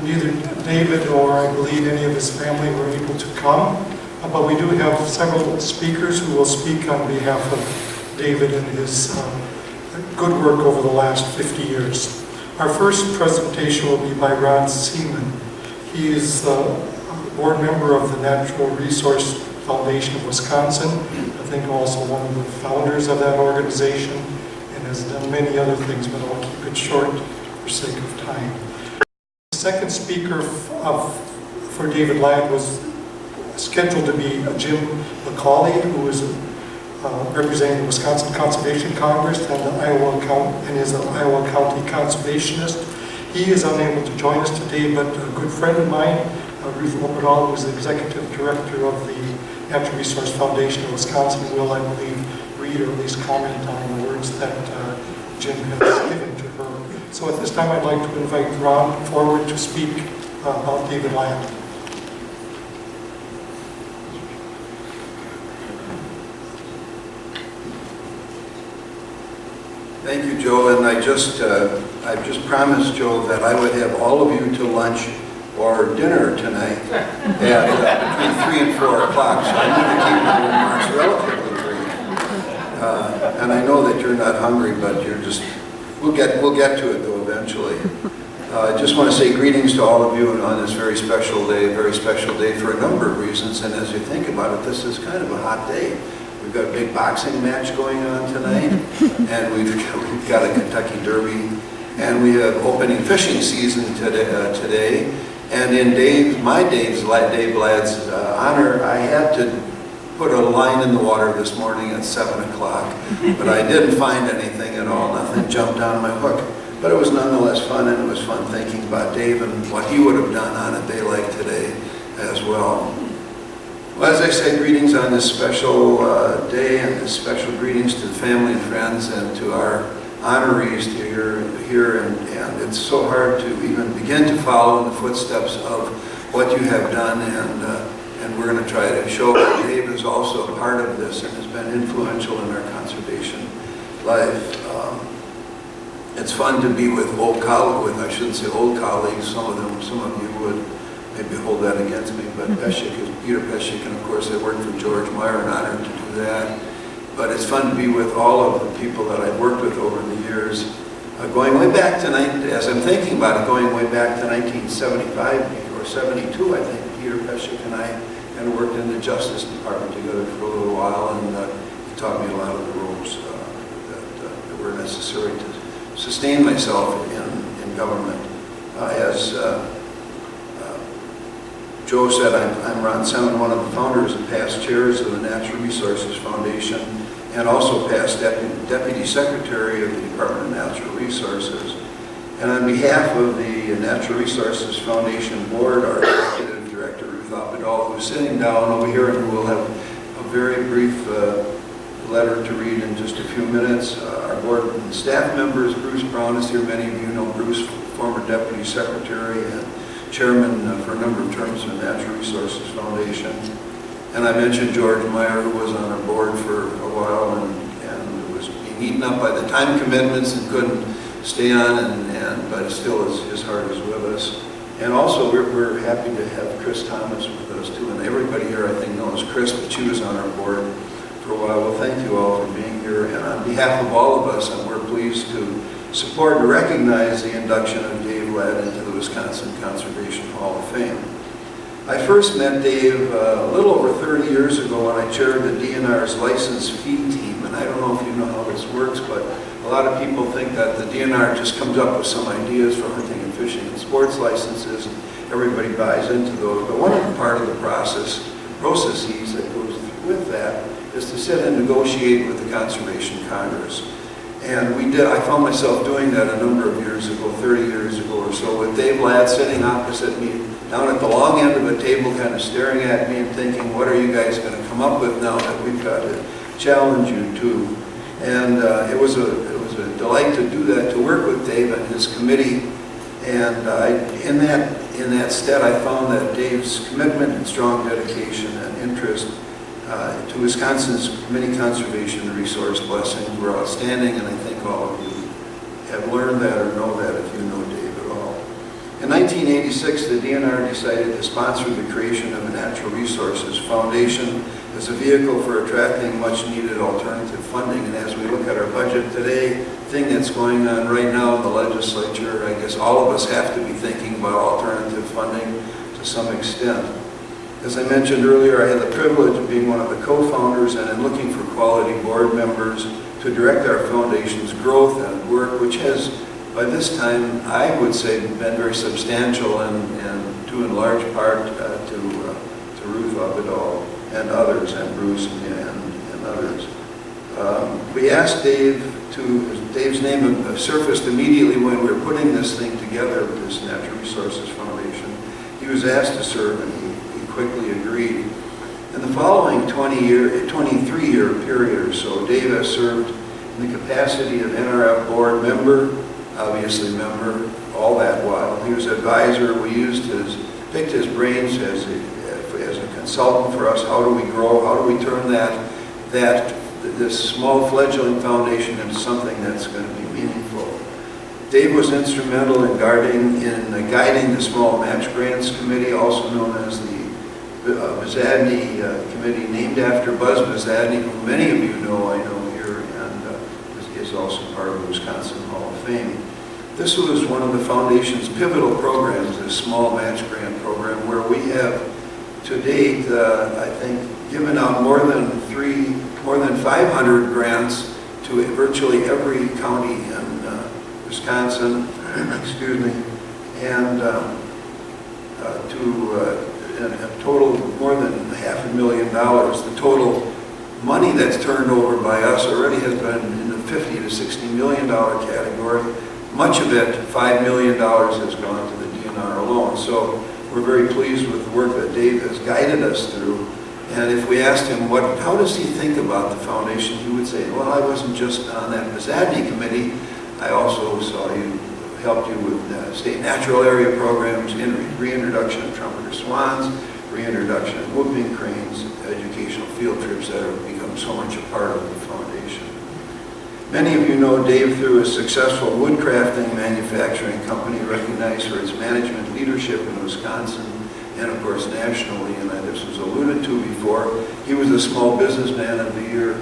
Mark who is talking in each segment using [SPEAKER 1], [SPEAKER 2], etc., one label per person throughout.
[SPEAKER 1] Neither David or I believe any of his family were able to come, but we do have several speakers who will speak on behalf of David and his good work over the last 50 years. Our first presentation will be by Ron Seaman. He is a board member of the Natural Resource Foundation of Wisconsin, I think also one of the founders of that organization, and has done many other things, but I'll keep it short for sake of time. The second speaker for David Ladd was scheduled to be Jim McCauley, who is representing the Wisconsin Conservation Congress and is an Iowa County conservationist. He is unable to join us today, but a good friend of mine, Ruth Lopedal, who is the executive director of the Natural Resource Foundation of Wisconsin, will, I believe, read or at least comment on the words that Jim has given to her. So at this time, I'd like to invite Ron forward to speak about David Ladd.
[SPEAKER 2] Thank you, Joe. And I just promised Joe that I would have all of you to lunch or dinner tonight at between 3 and 4 o'clock. So I'm going to keep my remarks relatively brief. And I know that you're not hungry, but we'll get to it though eventually. I just want to say greetings to all of you on this very special day for a number of reasons. And as you think about it, this is kind of a hot day. We've got a big boxing match going on tonight, and we've got a Kentucky Derby, and we have opening fishing season today. And in Dave Ladd's honor, I had to put a line in the water this morning at 7 o'clock, but I didn't find anything at all. Nothing jumped on my hook. But it was nonetheless fun, and it was fun thinking about Dave and what he would have done on a day like today as well. Well, as I said, greetings on this special day, and this special greetings to the family and friends and to our honorees here, and it's so hard to even begin to follow in the footsteps of what you have done, and we're going to try to show that Dave is also a part of this and has been influential in our conservation life. It's fun to be with I shouldn't say old colleagues, some of you would maybe hold that against me, but Peter Pescic, and of course I worked for George Meyer, an honor to do that. But it's fun to be with all of the people that I've worked with over the years. Going way back to, as I'm thinking about it, going way back to 1975 or 72, I think Peter Pescic and I kind of worked in the Justice Department together for a little while, and he taught me a lot of the ropes that were necessary to sustain myself in government. As Joe said, I'm Ron Seaman, one of the founders and past chairs of the Natural Resources Foundation, and also past Deputy Secretary of the Department of Natural Resources. And on behalf of the Natural Resources Foundation Board, our Executive Director, Ruth Lopedal, who's sitting down over here and who will have a very brief letter to read in just a few minutes. Our board and staff members, Bruce Brown is here. Many of you know Bruce, former Deputy Secretary and Chairman for a number of terms of the Natural Resources Foundation. And I mentioned George Meyer, who was on our board for a while and was being eaten up by the time commitments and couldn't stay on, but still his heart is with us. And also we're happy to have Chris Thomas with us too. And everybody here I think knows Chris, but she was on our board for a while. Well, thank you all for being here. And on behalf of all of us, we're pleased to support and recognize the induction of Dave Ladd into the Wisconsin Conservation Hall of Fame. I first met Dave a little over 30 years ago when I chaired the DNR's license feed team. And I don't know if you know how this works, but a lot of people think that the DNR just comes up with some ideas for hunting and fishing and sports licenses, and everybody buys into those. But one of the part of the processes that goes with that is to sit and negotiate with the Conservation Congress. And I found myself doing that a number of years ago, 30 years ago or so, with Dave Ladd sitting opposite me, down at the long end of the table, kind of staring at me and thinking, what are you guys going to come up with now that we've got to challenge you to? And it was a delight to do that, to work with Dave and his committee. And in that stead, I found that Dave's commitment and strong dedication and interest to Wisconsin's many conservation resource blessings were outstanding, and I think all of you have learned that or know that if you know Dave at all. In In 1986, the DNR decided to sponsor the creation of a Natural Resources Foundation as a vehicle for attracting much-needed alternative funding. And as we look at our budget today, thing that's going on right now in the legislature, I guess all of us have to be thinking about alternative funding to some extent. As I mentioned earlier, I had the privilege of being one of the co-founders and in looking for quality board members to direct our foundation's growth and work, which has, by this time, I would say, been very substantial and due in large part to Ruth Abidal and others, and Bruce and others. We asked Dave's name surfaced immediately when we were putting this thing together with this Natural Resources Foundation. He was asked to serve and he quickly agreed. In the following 23-year period or so, Dave has served in the capacity of NRF board member, obviously member, all that while. He was advisor. We picked his brains as a consultant for us. How do we grow? How do we turn this small fledgling foundation into something that's going to be meaningful? Dave was instrumental in guiding the Small Match Grants Committee, also known as the Bizadny Committee, named after Buzz Bizadny, who many of you know, I know here, and is also part of the Wisconsin Hall of Fame. This was one of the foundation's pivotal programs, this Small Match Grant Program, where we have to date, I think, given out more than 500 grants to virtually every county in Wisconsin, excuse me, and to a total of more than $500,000. The total money that's turned over by us already has been in the $50 to $60 million category. Much of it, $5 million, has gone to the DNR alone. So we're very pleased with the work that Dave has guided us through. And if we asked him, how does he think about the foundation, he would say, well, I wasn't just on that Bizadny committee. I also helped you with state natural area programs, reintroduction of trumpeter swans, reintroduction of whooping cranes, educational field trips that have become so much a part of the foundation. Many of you know Dave through a successful woodcrafting manufacturing company recognized for its management leadership in Wisconsin and, of course, nationally. And this was alluded to before. He was the Small Businessman of the Year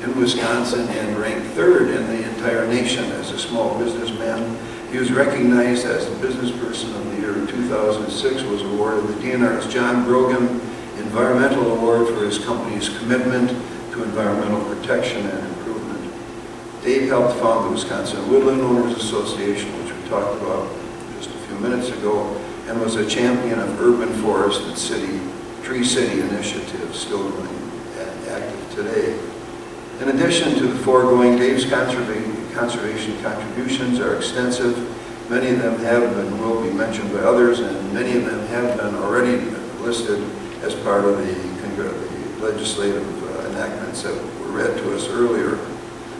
[SPEAKER 2] in Wisconsin and ranked third in the entire nation as a small businessman. He was recognized as the Business Person of the Year in 2006, was awarded the DNR's John Brogan Environmental Award for his company's commitment to environmental protection and improvement. Dave helped found the Wisconsin Woodland Owners Association, which we talked about just a few minutes ago, and was a champion of urban forest and tree city initiatives, still going active today. In addition to the foregoing, Dave's conservation contributions are extensive. Many of them have been, will be mentioned by others, and many of them have been already listed as part of the legislative enactments that were read to us earlier.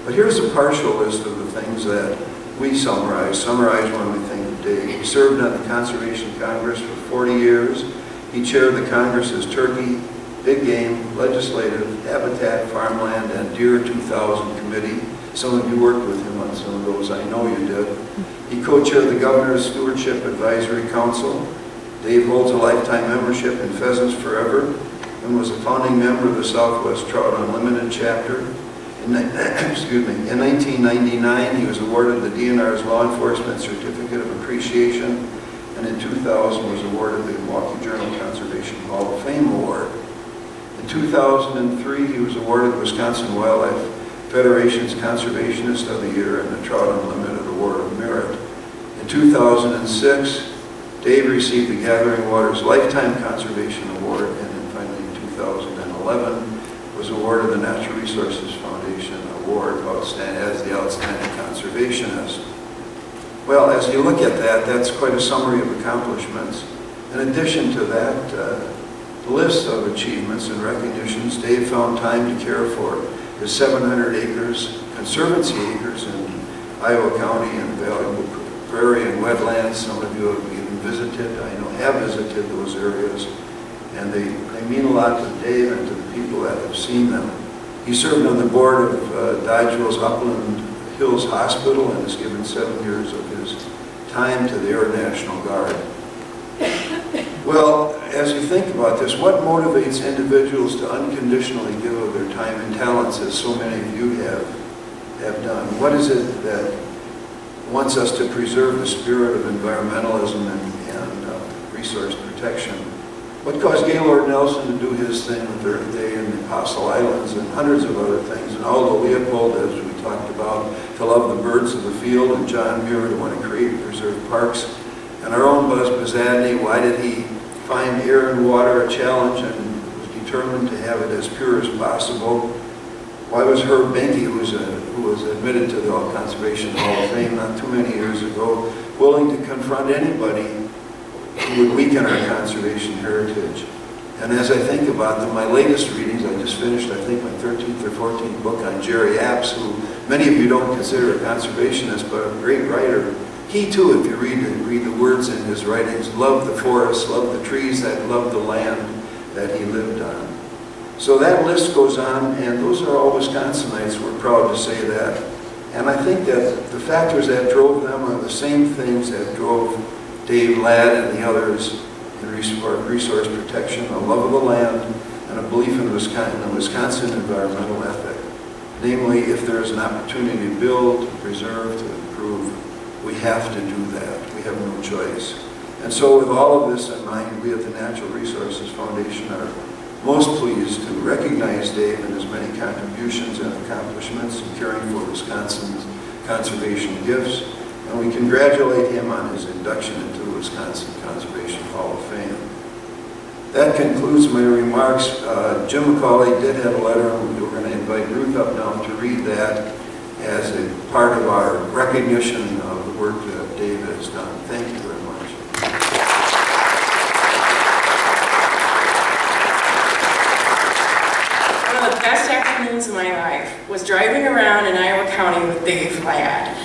[SPEAKER 2] But here's a partial list of the things that we summarize when we think of Dave. He served on the Conservation Congress for 40 years. He chaired the Congress's Turkey, Big Game, Legislative, Habitat, Farmland, and Deer 2000 Committee. Some of you worked with him on some of those, I know you did. He co-chaired the Governor's Stewardship Advisory Council. Dave holds a lifetime membership in Pheasants Forever and was a founding member of the Southwest Trout Unlimited chapter. In 1999, he was awarded the DNR's Law Enforcement Certificate of Appreciation, and in 2000 was awarded the Milwaukee Journal Conservation Hall of Fame Award. In 2003, he was awarded the Wisconsin Wildlife Federation's Conservationist of the Year and the Trout Unlimited Award of Merit. In 2006, Dave received the Gathering Waters Lifetime Conservation Award, and then finally in 2011 was awarded the Natural Resources Foundation Award as the Outstanding Conservationist. Well, as you look at that, that's quite a summary of accomplishments. In addition to that list of achievements and recognitions, Dave found time to care for his 700 acres, conservancy acres in Iowa County and valuable prairie and wetlands. Some of you have even visited, I know have visited those areas, and they mean a lot to Dave and to the people that have seen them. He served on the board of Dodgeville's Upland Hills Hospital and has given 7 years of his time to the Air National Guard. Well, as you think about this, what motivates individuals to unconditionally give of their time and talents, as so many of you have done? What is it that wants us to preserve the spirit of environmentalism and resource protection? What caused Gaylord Nelson to do his thing with Earth Day and the Apostle Islands and hundreds of other things, and Aldo Leopold, as we talked about, to love the birds of the field, and John Muir to want to create and preserve parks, and our own Buzz Bizzadney, why did he find air and water a challenge and was determined to have it as pure as possible? Why was Herb Benke, who was admitted to the Conservation Hall of Fame not too many years ago, willing to confront anybody who would weaken our conservation heritage? And as I think about them, my latest readings, I just finished, I think, my 13th or 14th book on Jerry Apps, who many of you don't consider a conservationist, but a great writer. He too, if you read the words in his writings, loved the forests, loved the trees, that loved the land that he lived on. So that list goes on, and those are all Wisconsinites. We're proud to say that. And I think that the factors that drove them are the same things that drove Dave Ladd and the others in resource protection: a love of the land and a belief in the Wisconsin environmental ethic. Namely, if there is an opportunity to build, to preserve, to improve, we have to do that. We have no choice. And so with all of this in mind, we at the Natural Resources Foundation are most pleased to recognize Dave and his many contributions and accomplishments in caring for Wisconsin's conservation gifts, and we congratulate him on his induction into the Wisconsin Conservation Hall of Fame. That concludes my remarks. Jim McCauley did have a letter, and we're going to invite Ruth up now to read that as a part of our recognition of the work that Dave has done. Thank you very much.
[SPEAKER 3] One of the best afternoons of my life was driving around in Iowa County with Dave Ladd.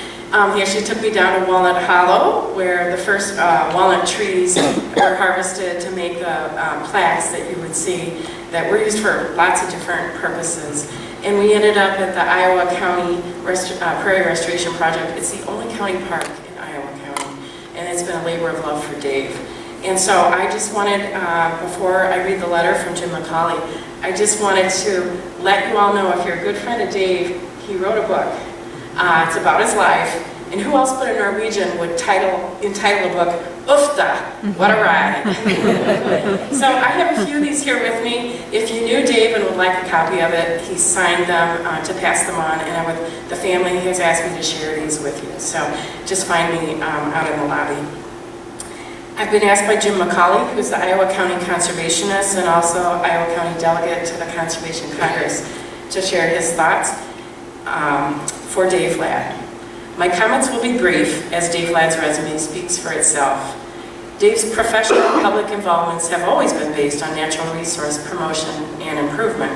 [SPEAKER 3] He actually took me down to Walnut Hollow, where the first walnut trees were harvested to make the plaques that you would see that were used for lots of different purposes. And we ended up at the Iowa County Prairie Restoration Project. It's the only county park in Iowa County, and it's been a labor of love for Dave. And so I just wanted, before I read the letter from Jim McCauley, I just wanted to let you all know, if you're a good friend of Dave, he wrote a book. It's about his life, and who else but a Norwegian would entitle a book, Ufta, what a ride. So I have a few of these here with me. If you knew Dave and would like a copy of it, he signed them to pass them on, and the family has asked me to share these with you. So just find me out in the lobby. I've been asked by Jim McCauley, who's the Iowa County Conservationist and also Iowa County Delegate to the Conservation Congress, to share his thoughts for Dave Ladd. My comments will be brief, as Dave Ladd's resume speaks for itself. Dave's professional and public involvements have always been based on natural resource promotion and improvement.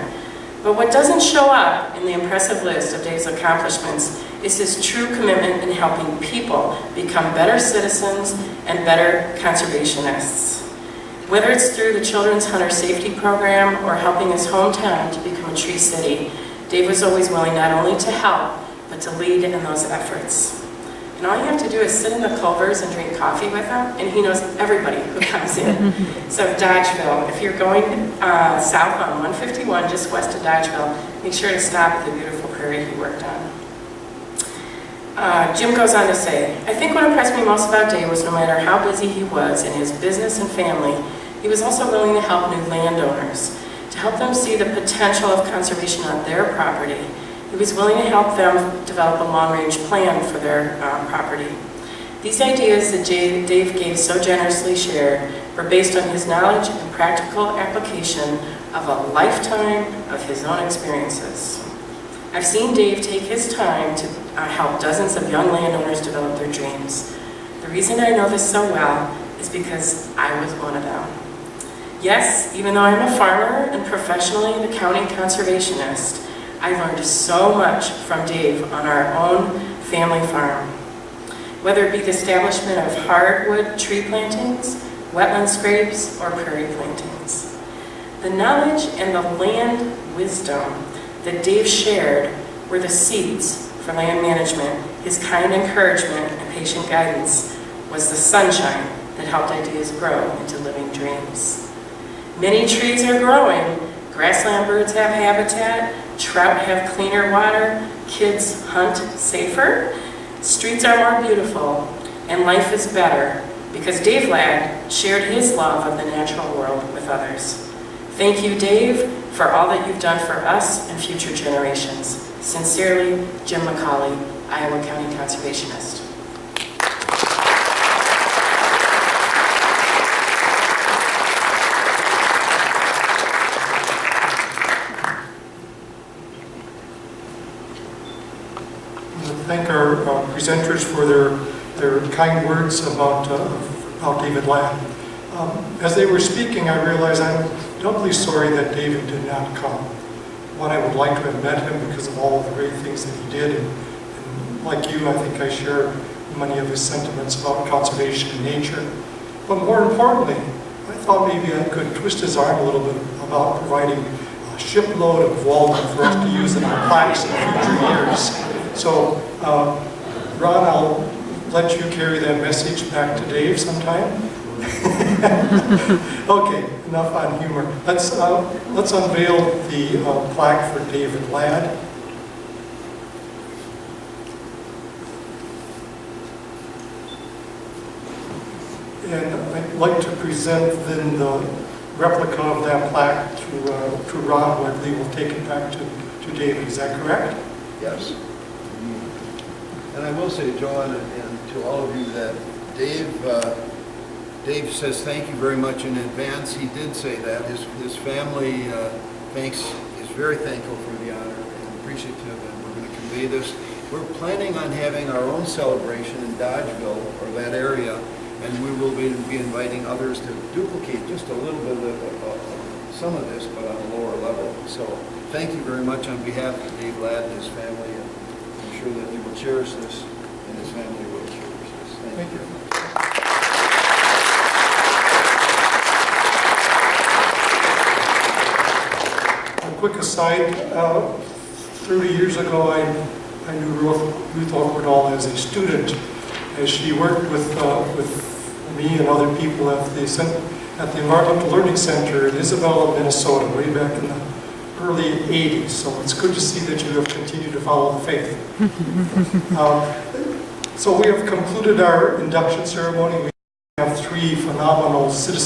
[SPEAKER 3] But what doesn't show up in the impressive list of Dave's accomplishments is his true commitment in helping people become better citizens and better conservationists. Whether it's through the Children's Hunter Safety Program or helping his hometown to become a tree city, Dave was always willing not only to help, but to lead in those efforts. And all you have to do is sit in the Culvers and drink coffee with him, and he knows everybody who comes in. So Dodgeville, if you're going south on 151, just west of Dodgeville, make sure to stop at the beautiful prairie he worked on. Jim goes on to say, I think what impressed me most about Dave was no matter how busy he was in his business and family, he was also willing to help new landowners, to help them see the potential of conservation on their property. He was willing to help them develop a long-range plan for their property. These ideas that Dave gave so generously shared were based on his knowledge and practical application of a lifetime of his own experiences. I've seen Dave take his time to help dozens of young landowners develop their dreams. The reason I know this so well is because I was one of them. Yes, even though I'm a farmer and professionally the county conservationist, I learned so much from Dave on our own family farm. Whether it be the establishment of hardwood tree plantings, wetland scrapes, or prairie plantings. The knowledge and the land wisdom that Dave shared were the seeds for land management. His kind encouragement and patient guidance was the sunshine that that helped ideas grow into living dreams. Many trees are growing. Grassland birds have habitat, trout have cleaner water, kids hunt safer, streets are more beautiful, and life is better because Dave Ladd shared his love of the natural world with others. Thank you, Dave, for all that you've done for us and future generations. Sincerely, Jim McCauley, Iowa County Conservationist.
[SPEAKER 1] Thank our presenters for their kind words about David Ladd. As they were speaking, I realized I'm doubly sorry that David did not come. One, I would like to have met him because of all of the great things that he did, and like you, I think I share many of his sentiments about conservation and nature. But more importantly, I thought maybe I could twist his arm a little bit about providing a shipload of walnut for us to use in our plaques in future years. So, Ron, I'll let you carry that message back to Dave sometime. Okay, enough on humor. Let's unveil the plaque for David Ladd. And I'd like to present then the replica of that plaque to Ron, who I believe will take it back to David. Is that correct?
[SPEAKER 2] Yes. And I will say, John, and to all of you, that Dave says thank you very much in advance. He did say that. His family is very thankful for the honor and appreciative, and we're going to convey this. We're planning on having our own celebration in Dodgeville, or that area, and we will be inviting others to duplicate just a little bit of some of this, but on a lower level. So thank you very much on behalf of Dave Ladd and his family, and I'm sure that you will cherish this, and his family will cherish this. Thank you.
[SPEAKER 1] A quick aside, 30 years ago I knew Ruth Ortwardall as a student, as she worked with me and other people at the Environmental Learning Center in Isabella, Minnesota, way back in the early 80s. So it's good to see that you have continued to follow the faith. So we have concluded our induction ceremony. We have three phenomenal citizens